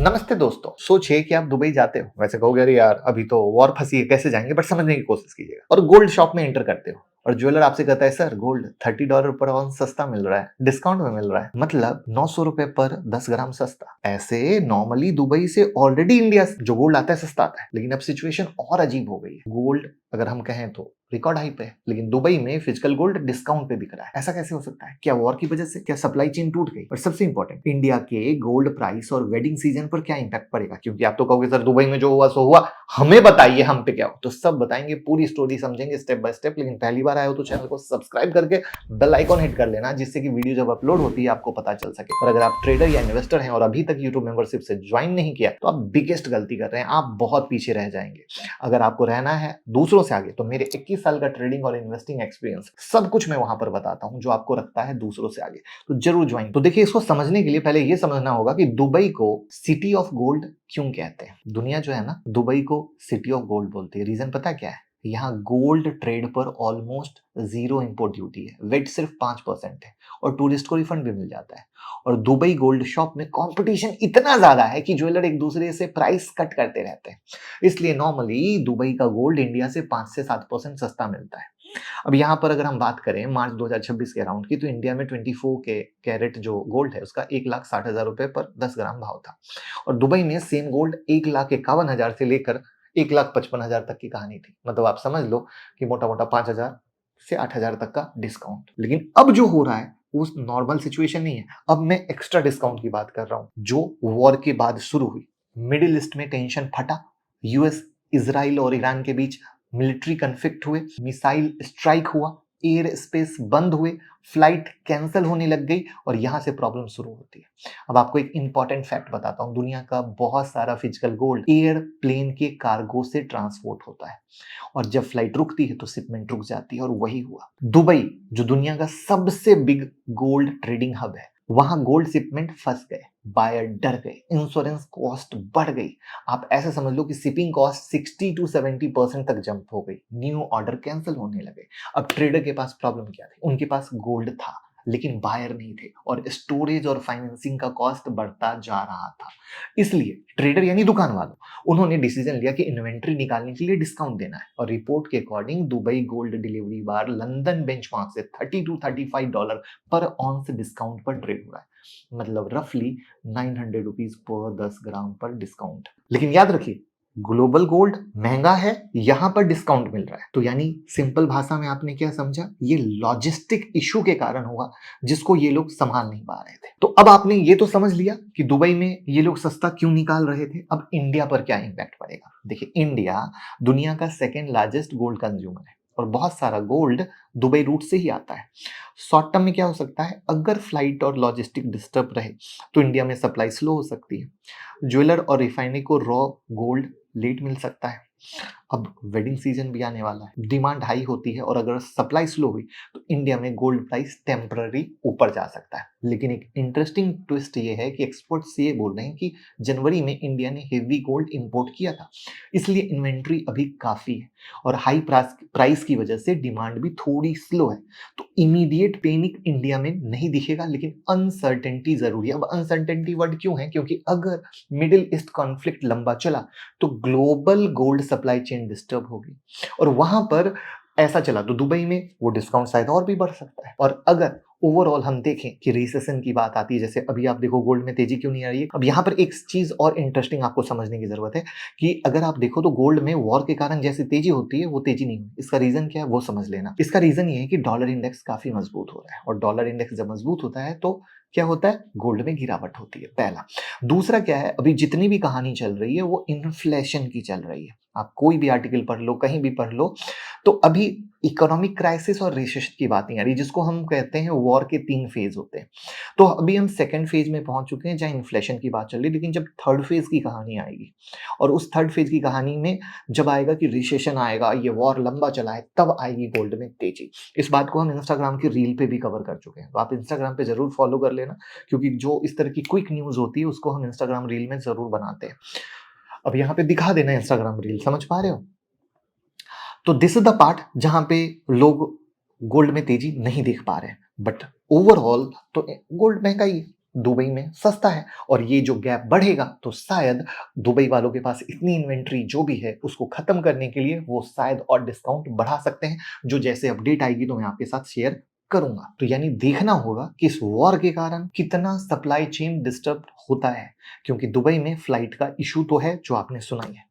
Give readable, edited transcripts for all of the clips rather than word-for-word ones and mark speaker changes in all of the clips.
Speaker 1: नमस्ते दोस्तों। सोचिए कि आप दुबई जाते हो। वैसे कहोगे अरे यार अभी तो वॉर फंसी है, कैसे जाएंगे, बट समझने की कोशिश कीजिएगा। और गोल्ड शॉप में एंटर करते हो और ज्वेलर आपसे कहता है सर गोल्ड $30 पर ऑन सस्ता मिल रहा है, डिस्काउंट में मिल रहा है, मतलब 900 रुपए पर 10 ग्राम सस्ता। ऐसे नॉर्मली दुबई से ऑलरेडी इंडिया जो गोल्ड आता है सस्ता आता है, लेकिन अब सिचुएशन और अजीब हो गई है। गोल्ड अगर हम कहें तो रिकॉर्ड हाई पे है, लेकिन दुबई में फिजिकल गोल्ड डिस्काउंट पे बिक रहा है। ऐसा कैसे हो सकता है? क्या वॉर की वजह से? क्या सप्लाई चेन टूट गई? और सबसे इंपॉर्टेंट, इंडिया के गोल्ड प्राइस और वेडिंग सीजन पर क्या इंपैक्ट पड़ेगा? क्योंकि आप तो कहोगे सर दुबई में जो हुआ सो हुआ, हमें बताइए हम पे क्या हो। तो सब बताएंगे, पूरी स्टोरी समझेंगे स्टेप बाय स्टेप। लेकिन पहली बार आए हो तो चैनल को सब्सक्राइब करके बेल आइकॉन हिट कर लेना, जिससे कि वीडियो जब अपलोड होती है आपको पता चल सके। और अगर आप ट्रेडर या इन्वेस्टर हैं और अभी तक यूट्यूब मेंबरशिप से ज्वाइन नहीं किया तो आप बिगेस्ट गलती कर रहे हैं, आप बहुत पीछे रह जाएंगे। अगर आपको रहना है दूसरों से आगे तो मेरे 21 साल का ट्रेडिंग और इन्वेस्टिंग एक्सपीरियंस सब कुछ मैं वहां पर बताता हूं जो आपको रखता है दूसरों से आगे। तो जरूर ज्वाइन। तो देखिए, इसको समझने के लिए पहले ये समझना होगा कि दुबई को सिटी ऑफ गोल्ड क्यों कहते हैं। दुनिया जो है ना, दुबई को सिटी ऑफ गोल्ड बोलती है। रीजन पता क्या है? यहाँ गोल्ड ट्रेड पर ऑलमोस्ट जीरो इंपोर्ट ड्यूटी है, वेट सिर्फ 5% है और टूरिस्ट को रिफंड भी मिल जाता है। और दुबई गोल्ड शॉप में कंपटीशन इतना ज्यादा है कि ज्वेलर एक दूसरे से प्राइस कट करते रहते हैं। इसलिए नॉर्मली दुबई का गोल्ड इंडिया से 5 से 7% सस्ता मिलता है। अब यहाँ पर अगर हम बात करें मार्च 2026 के अराउंड की, तो इंडिया में 24 के कैरेट जो गोल्ड है उसका 1,60,000 रुपए पर 10 ग्राम भाव था। और दुबई में सेम गोल्ड 1,51,000 से लेकर 1,55,000 तक की कहानी थी। मतलब आप समझ लो कि मोटा मोटा 5,000 से 8,000 तक का डिस्काउंट। लेकिन अब जो हो रहा है वो नॉर्मल सिचुएशन नहीं है। अब मैं एक्स्ट्रा डिस्काउंट की बात कर रहा हूं जो वॉर के बाद शुरू हुई। मिडिल ईस्ट में टेंशन फटा, यूएस, इजराइल और ईरान के बीच मिलिट्री कन्फ्लिक्ट हुए, मिसाइल स्ट्राइक हुआ, एयर स्पेस बंद हुए, फ्लाइट कैंसिल होने लग गई और यहां से प्रॉब्लम शुरू होती है। अब आपको एक इंपॉर्टेंट फैक्ट बताता हूं, दुनिया का बहुत सारा फिजिकल गोल्ड एयरप्लेन के कार्गो से ट्रांसपोर्ट होता है और जब फ्लाइट रुकती है तो शिपमेंट रुक जाती है। और वही हुआ। दुबई जो दुनिया का सबसे बिग गोल्ड ट्रेडिंग हब है, वहां गोल्ड शिपमेंट फंस गए, बायर डर गए, इंश्योरेंस कॉस्ट बढ़ गई। आप ऐसे समझ लो कि शिपिंग कॉस्ट 60 to 70% तक जंप हो गई, न्यू ऑर्डर कैंसिल होने लगे। अब ट्रेडर के पास प्रॉब्लम क्या थी? उनके पास गोल्ड था लेकिन बायर नहीं थे और स्टोरेज और फाइनेंसिंग का कॉस्ट बढ़ता जा रहा था। इसलिए ट्रेडर यानी दुकान वालों, उन्होंने डिसीजन लिया कि इन्वेंट्री निकालने के लिए डिस्काउंट देना है। और रिपोर्ट के अकॉर्डिंग दुबई गोल्ड डिलीवरी बार लंदन बेंचमार्क से $30 to $35 पर ऑन्स डिस्काउंट पर ट्रेड हो रहा है, मतलब रफली 900 रुपीज पर 10 ग्राम पर डिस्काउंट। लेकिन याद रखिए, ग्लोबल गोल्ड महंगा है, यहां पर डिस्काउंट मिल रहा है। तो यानी सिंपल भाषा में आपने क्या समझा? ये लॉजिस्टिक इशू के कारण हुआ जिसको ये लोग संभाल नहीं पा रहे थे। तो अब आपने ये तो समझ लिया कि दुबई में ये लोग सस्ता क्यों निकाल रहे थे। अब इंडिया पर क्या इंपैक्ट पड़ेगा? देखिए, इंडिया दुनिया का सेकेंड लार्जेस्ट गोल्ड कंज्यूमर है और बहुत सारा गोल्ड दुबई रूट से ही आता है। शॉर्ट टर्म में क्या हो सकता है? अगर फ्लाइट और लॉजिस्टिक डिस्टर्ब रहे तो इंडिया में सप्लाई स्लो हो सकती है। ज्वेलर और रिफाइनरी को रॉ गोल्ड लेट मिल सकता है। अब वेडिंग सीजन भी आने वाला है, डिमांड हाई होती है और अगर सप्लाई स्लो हुई तो इंडिया में गोल्ड प्राइस टेम्पररी ऊपर जा सकता है। लेकिन एक इंटरेस्टिंग ट्विस्ट ये है कि एक्सपर्ट्स ये बोल रहे हैं कि जनवरी में इंडिया ने हेवी गोल्ड इंपोर्ट किया था, इसलिए इन्वेंट्री अभी काफी है और हाई प्राइस की वजह से डिमांड भी थोड़ी स्लो है। तो इमीडिएट पैनिक इंडिया में नहीं दिखेगा, लेकिन अनसर्टेनिटी जरूरी है। अब अनसर्टेनिटी वर्ड क्यों है? क्योंकि अगर मिडिल ईस्ट कॉन्फ्लिक्ट लंबा चला तो global gold supply chain disturb होगी और वहां पर ऐसा चला तो दुबई में वो डिस्काउंट शायद और भी बढ़ सकता है। और अगर ओवरऑल हम देखें कि रिसेशन की बात आती है, जैसे अभी आप देखो गोल्ड में तेजी क्यों नहीं आ रही है। अब यहाँ पर एक चीज और इंटरेस्टिंग आपको समझने की जरूरत है कि अगर आप देखो तो गोल्ड में वॉर के कारण जैसे तेजी होती है वो तेजी नहीं हुई। इसका रीजन क्या है वो समझ लेना। इसका रीजन ये है कि डॉलर इंडेक्स काफी मजबूत हो रहा है और डॉलर इंडेक्स जब मजबूत होता है तो क्या होता है? गोल्ड में गिरावट होती है, पहला। दूसरा क्या है, अभी जितनी भी कहानी चल रही है वो इन्फ्लेशन की चल रही है। आप कोई भी आर्टिकल पढ़ लो, कहीं भी पढ़ लो, तो अभी इकोनॉमिक क्राइसिस और रिसेशन की बात नहीं आ रही, जिसको हम कहते हैं वॉर के 3 फेज होते हैं। तो अभी हम सेकंड फेज में पहुंच चुके हैं जहां इन्फ्लेशन की बात चल रही है, लेकिन जब थर्ड फेज की कहानी आएगी और उस थर्ड फेज की कहानी में जब आएगा कि रिसेशन आएगा, ये वॉर लंबा चला है, तब आएगी गोल्ड में तेजी। इस बात को हम इंस्टाग्राम की रील पे भी कवर कर चुके हैं, तो आप इंस्टाग्राम पे जरूर फॉलो कर लेना, क्योंकि जो इस तरह की क्विक न्यूज होती है उसको हम इंस्टाग्राम रील में जरूर बनाते हैं। अब यहाँ पे दिखा देना इंस्टाग्राम रील, समझ पा रहे हो? तो दिस इज द पार्ट जहां पे लोग गोल्ड में तेजी नहीं देख पा रहे हैं, बट ओवरऑल तो गोल्ड महंगा ही है। दुबई में सस्ता है और ये जो गैप बढ़ेगा तो शायद दुबई वालों के पास इतनी इन्वेंट्री जो भी है उसको खत्म करने के लिए वो शायद और डिस्काउंट बढ़ा सकते हैं, जो जैसे अपडेट आएगी तो मैं आपके साथ शेयर करूंगा। तो यानी देखना होगा कि इस वॉर के कारण कितना सप्लाई चेन डिस्टर्ब होता है, क्योंकि दुबई में फ्लाइट का इशू तो है जो आपने सुना ही है।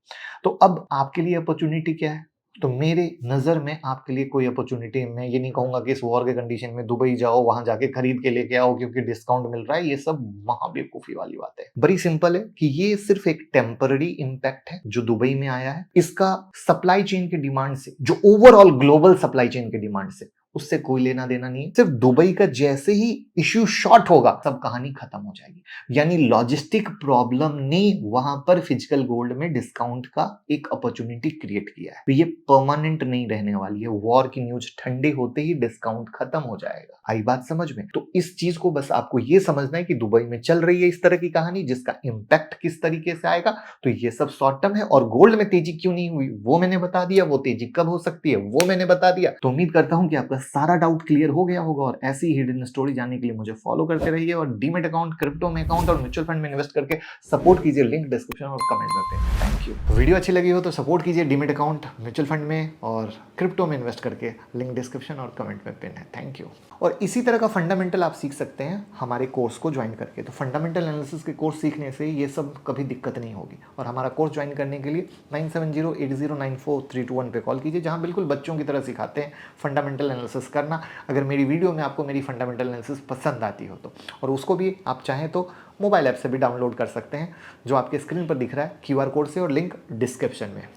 Speaker 1: तो अब आपके लिए अपॉर्चुनिटी क्या है? तो मेरे नज़र में आपके लिए कोई अपॉर्चुनिटी, मैं ये नहीं कहूँगा कि इस वॉर के कंडीशन में दुबई जाओ, वहाँ जाके खरीद के लेके आओ क्योंकि डिस्काउंट मिल रहा है, ये सब महाबेवकूफ़ी वाली बात है। बड़ी सिंपल है कि ये सिर्फ एक टेम्पररी इम्पैक्ट है जो दुबई में आया है। इसका सप्लाई चेन के डिमांड से, जो ओवरऑल ग्लोबल सप्लाई चेन के डिमांड से, उससे कोई लेना देना नहीं है। सिर्फ दुबई का जैसे ही इश्यू शॉर्ट होगा सब कहानी खत्म हो जाएगी। यानी लॉजिस्टिक प्रॉब्लम ने वहां पर फिजिकल गोल्ड में डिस्काउंट का एक अपॉर्चुनिटी क्रिएट किया है। तो ये परमानेंट नहीं रहने वाली है। वॉर की न्यूज ठंडे होते ही डिस्काउंट खत्म हो जाएगा। आई बात समझ में? तो इस चीज को बस आपको ये समझना है कि दुबई में चल रही है इस तरह की कहानी, जिसका इंपैक्ट किस तरीके से आएगा। तो ये सब शॉर्ट टर्म है। और गोल्ड में तेजी क्यों नहीं हुई वो मैंने बता दिया, वो तेजी कब हो सकती है वो मैंने बता दिया। तो उम्मीद करता हूं कि आपका सारा डाउट क्लियर हो गया होगा। और ऐसी हिडन स्टोरी जानने के लिए मुझे फॉलो करते रहिए और डीमेट अकाउंट, क्रिप्टो में अकाउंट और म्यूचुअल फंड में इन्वेस्ट करके सपोर्ट कीजिए। लिंक डिस्क्रिप्शन और कमेंट में पे। Thank you. वीडियो अच्छी लगी हो तो सपोर्ट कीजिए डीमेट अकाउंट, म्यूचुअल फंड में और क्रिप्टो में इन्वेस्ट करके। लिंक डिस्क्रिप्शन और कमेंट में पिन है। Thank you. और इसी तरह का फंडामेंटल आप सीख सकते हैं हमारे कोर्स को ज्वाइन करके। तो फंडामेंटल एनालिसिस के कोर्स सीखने से ये सब कभी दिक्कत नहीं होगी। और हमारा कोर्स ज्वाइन करने के लिए 9708094321 पे कॉल कीजिए, जहां बिल्कुल बच्चों की तरह सिखाते हैं फंडामेंटल एनालिसिस करना। अगर मेरी वीडियो में आपको मेरी फंडामेंटल एनालिसिस पसंद आती हो तो, और उसको भी आप चाहें तो मोबाइल ऐप से भी डाउनलोड कर सकते हैं, जो आपके स्क्रीन पर दिख रहा है QR कोड से, और लिंक डिस्क्रिप्शन में।